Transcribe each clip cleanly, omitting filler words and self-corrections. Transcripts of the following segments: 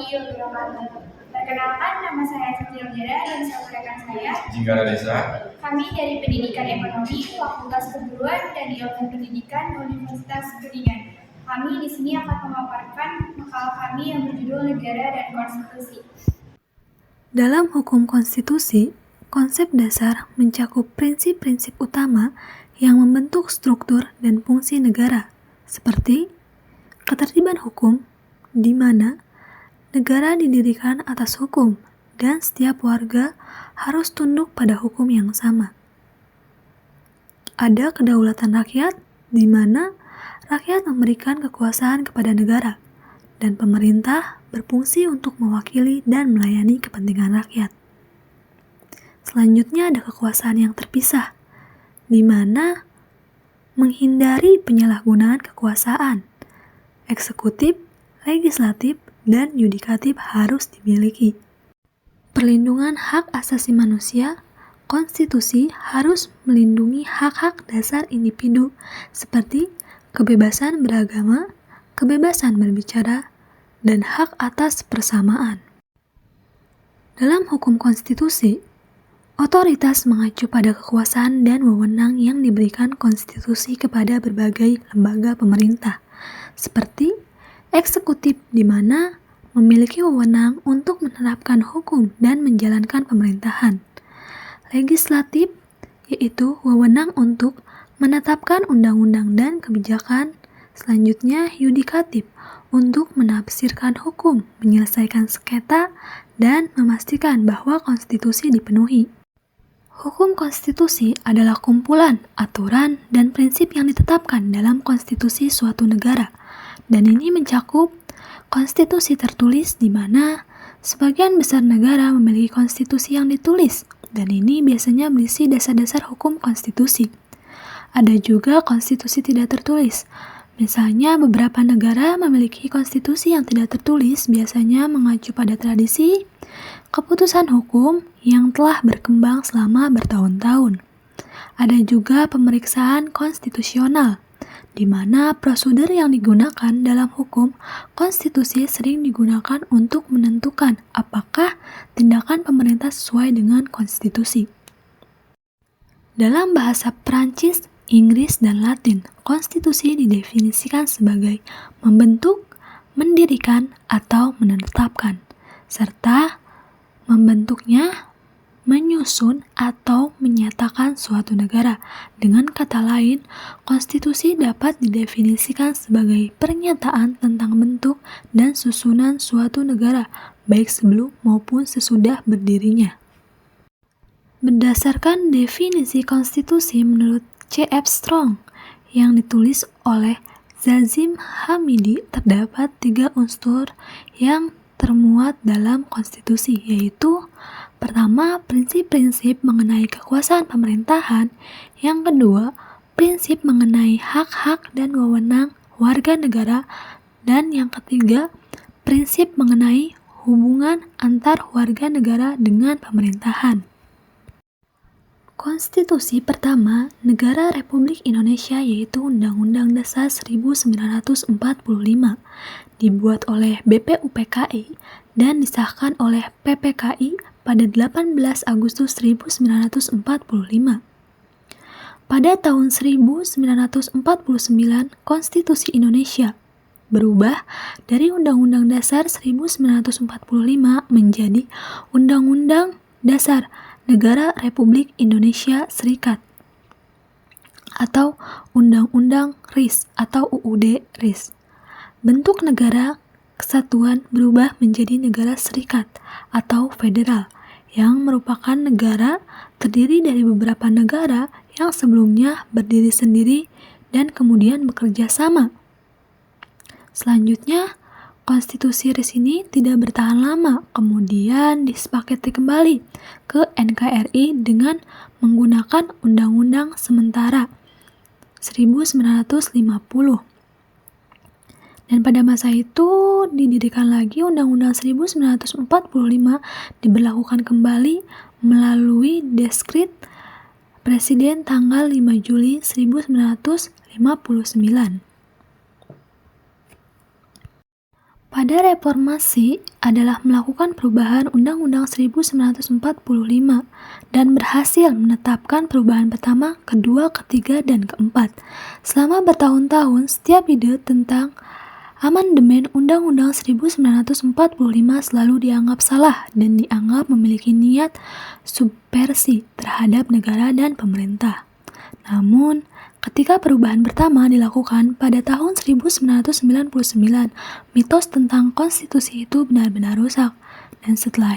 warahmatullahi wabarakatuh. Perkenalkan, nama saya Satya Ujara dan bersama rekan saya Jinggara Desa. Kami dari Pendidikan Ekonomi, Fakultas Keguruan dan Ilmu Pendidikan Universitas Kuningan. Kami di sini akan memaparkan makalah kami yang berjudul Negara dan Konstitusi. Dalam hukum konstitusi, konsep dasar mencakup prinsip-prinsip utama yang membentuk struktur dan fungsi negara, seperti ketertiban hukum, di mana negara didirikan atas hukum dan setiap warga harus tunduk pada hukum yang sama. Ada kedaulatan rakyat, di mana rakyat memberikan kekuasaan kepada negara, dan pemerintah berfungsi untuk mewakili dan melayani kepentingan rakyat. Selanjutnya ada kekuasaan yang terpisah, di mana menghindari penyalahgunaan kekuasaan. Eksekutif, legislatif, dan yudikatif harus dimiliki. Perlindungan hak asasi manusia, konstitusi harus melindungi hak-hak dasar individu seperti kebebasan beragama, kebebasan berbicara, dan hak atas persamaan. Dalam hukum konstitusi, otoritas mengacu pada kekuasaan dan wewenang yang diberikan konstitusi kepada berbagai lembaga pemerintah, seperti eksekutif di mana memiliki wewenang untuk menerapkan hukum dan menjalankan pemerintahan. Legislatif yaitu wewenang untuk menetapkan undang-undang dan kebijakan. Selanjutnya yudikatif untuk menafsirkan hukum, menyelesaikan sengketa, dan memastikan bahwa konstitusi dipenuhi. Hukum konstitusi adalah kumpulan aturan dan prinsip yang ditetapkan dalam konstitusi suatu negara, dan ini mencakup konstitusi tertulis di mana sebagian besar negara memiliki konstitusi yang ditulis, dan ini biasanya berisi dasar-dasar hukum konstitusi. Ada juga konstitusi tidak tertulis. Misalnya, beberapa negara memiliki konstitusi yang tidak tertulis, biasanya mengacu pada tradisi, keputusan hukum yang telah berkembang selama bertahun-tahun. Ada juga pemeriksaan konstitusional, di mana prosedur yang digunakan dalam hukum konstitusi sering digunakan untuk menentukan apakah tindakan pemerintah sesuai dengan konstitusi. Dalam bahasa Prancis, Inggris, dan Latin, konstitusi didefinisikan sebagai membentuk, mendirikan, atau menetapkan, serta membentuknya, menyusun, atau menyatakan suatu negara. Dengan kata lain, konstitusi dapat didefinisikan sebagai pernyataan tentang bentuk dan susunan suatu negara, baik sebelum maupun sesudah berdirinya. Berdasarkan definisi konstitusi menurut C.F. Strong yang ditulis oleh Zazim Hamidi, terdapat 3 unsur yang termuat dalam konstitusi, yaitu pertama, prinsip-prinsip mengenai kekuasaan pemerintahan, yang kedua, prinsip mengenai hak-hak dan wewenang warga negara, dan yang ketiga, prinsip mengenai hubungan antar warga negara dengan pemerintahan. Konstitusi pertama Negara Republik Indonesia yaitu Undang-Undang Dasar 1945 dibuat oleh BPUPKI dan disahkan oleh PPKI pada 18 Agustus 1945. Pada tahun 1949, Konstitusi Indonesia berubah dari Undang-Undang Dasar 1945 menjadi Undang-Undang Dasar Negara Republik Indonesia Serikat atau Undang-Undang RIS atau UUD RIS. Bentuk negara kesatuan berubah menjadi negara serikat atau federal yang merupakan negara terdiri dari beberapa negara yang sebelumnya berdiri sendiri dan kemudian bekerja sama. Selanjutnya, konstitusi RIS ini tidak bertahan lama, kemudian disepakati kembali ke NKRI dengan menggunakan Undang-Undang Sementara 1950. Dan pada masa itu didirikan lagi Undang-Undang 1945 diberlakukan kembali melalui Dekret Presiden tanggal 5 Juli 1959. pada reformasi adalah melakukan perubahan Undang-Undang 1945 dan berhasil menetapkan perubahan pertama, kedua, ketiga, dan keempat. Selama bertahun-tahun, setiap ide tentang amandemen Undang-Undang 1945 selalu dianggap salah dan dianggap memiliki niat subversi terhadap negara dan pemerintah. Namun, ketika perubahan pertama dilakukan pada tahun 1999, mitos tentang konstitusi itu benar-benar rusak. Dan setelah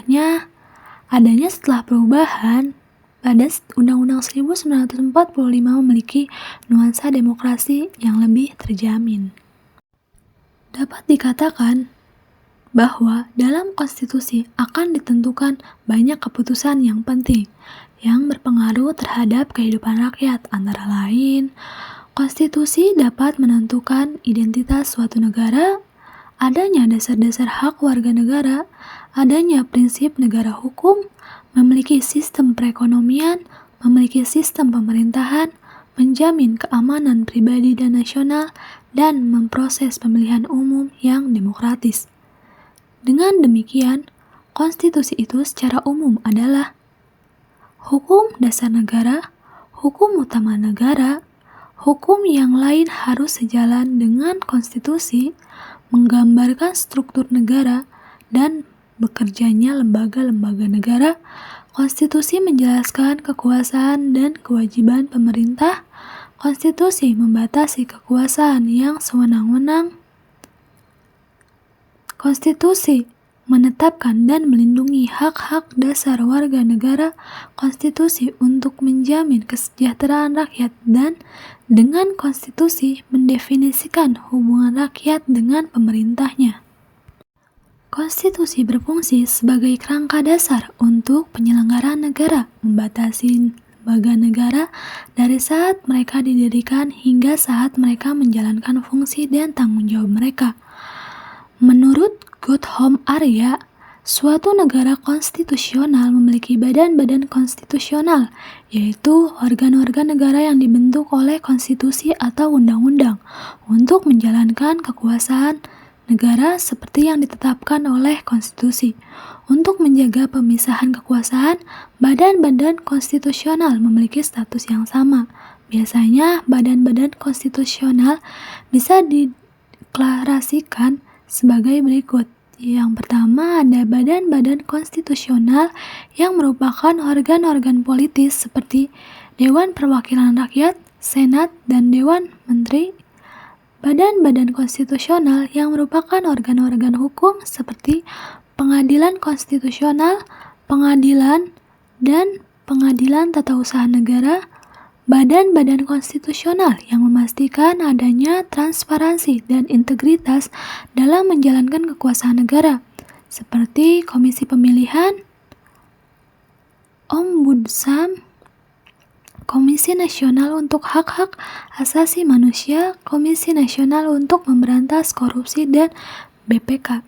perubahan pada Undang-Undang 1945 memiliki nuansa demokrasi yang lebih terjamin. Dapat dikatakan bahwa dalam konstitusi akan ditentukan banyak keputusan yang penting yang berpengaruh terhadap kehidupan rakyat. Antara lain, konstitusi dapat menentukan identitas suatu negara, adanya dasar-dasar hak warga negara, adanya prinsip negara hukum, memiliki sistem perekonomian, memiliki sistem pemerintahan, menjamin keamanan pribadi dan nasional, dan memproses pemilihan umum yang demokratis. Dengan demikian, konstitusi itu secara umum adalah hukum dasar negara, hukum utama negara, hukum yang lain harus sejalan dengan konstitusi, menggambarkan struktur negara, dan bekerjanya lembaga-lembaga negara. Konstitusi menjelaskan kekuasaan dan kewajiban pemerintah. Konstitusi membatasi kekuasaan yang sewenang-wenang. Konstitusi menetapkan dan melindungi hak-hak dasar warga negara. Konstitusi untuk menjamin kesejahteraan rakyat, dan dengan konstitusi mendefinisikan hubungan rakyat dengan pemerintahnya. Konstitusi berfungsi sebagai kerangka dasar untuk penyelenggaraan negara, membatasi lembaga negara dari saat mereka didirikan hingga saat mereka menjalankan fungsi dan tanggung jawab mereka. Menurut Gautam Arya, suatu negara konstitusional memiliki badan-badan konstitusional, yaitu organ-organ negara yang dibentuk oleh konstitusi atau undang-undang untuk menjalankan kekuasaan negara seperti yang ditetapkan oleh konstitusi. Untuk menjaga pemisahan kekuasaan, badan-badan konstitusional memiliki status yang sama. Biasanya, badan-badan konstitusional bisa dideklarasikan sebagai berikut. Yang pertama, ada badan-badan konstitusional yang merupakan organ-organ politis seperti Dewan Perwakilan Rakyat, Senat, dan Dewan Menteri. Badan-badan konstitusional yang merupakan organ-organ hukum seperti Pengadilan Konstitusional, Pengadilan, dan Pengadilan Tata Usaha Negara. Badan-badan konstitusional yang memastikan adanya transparansi dan integritas dalam menjalankan kekuasaan negara, seperti Komisi Pemilihan, Ombudsman, Komisi Nasional untuk Hak-Hak Asasi Manusia, Komisi Nasional untuk Memberantas Korupsi, dan BPK.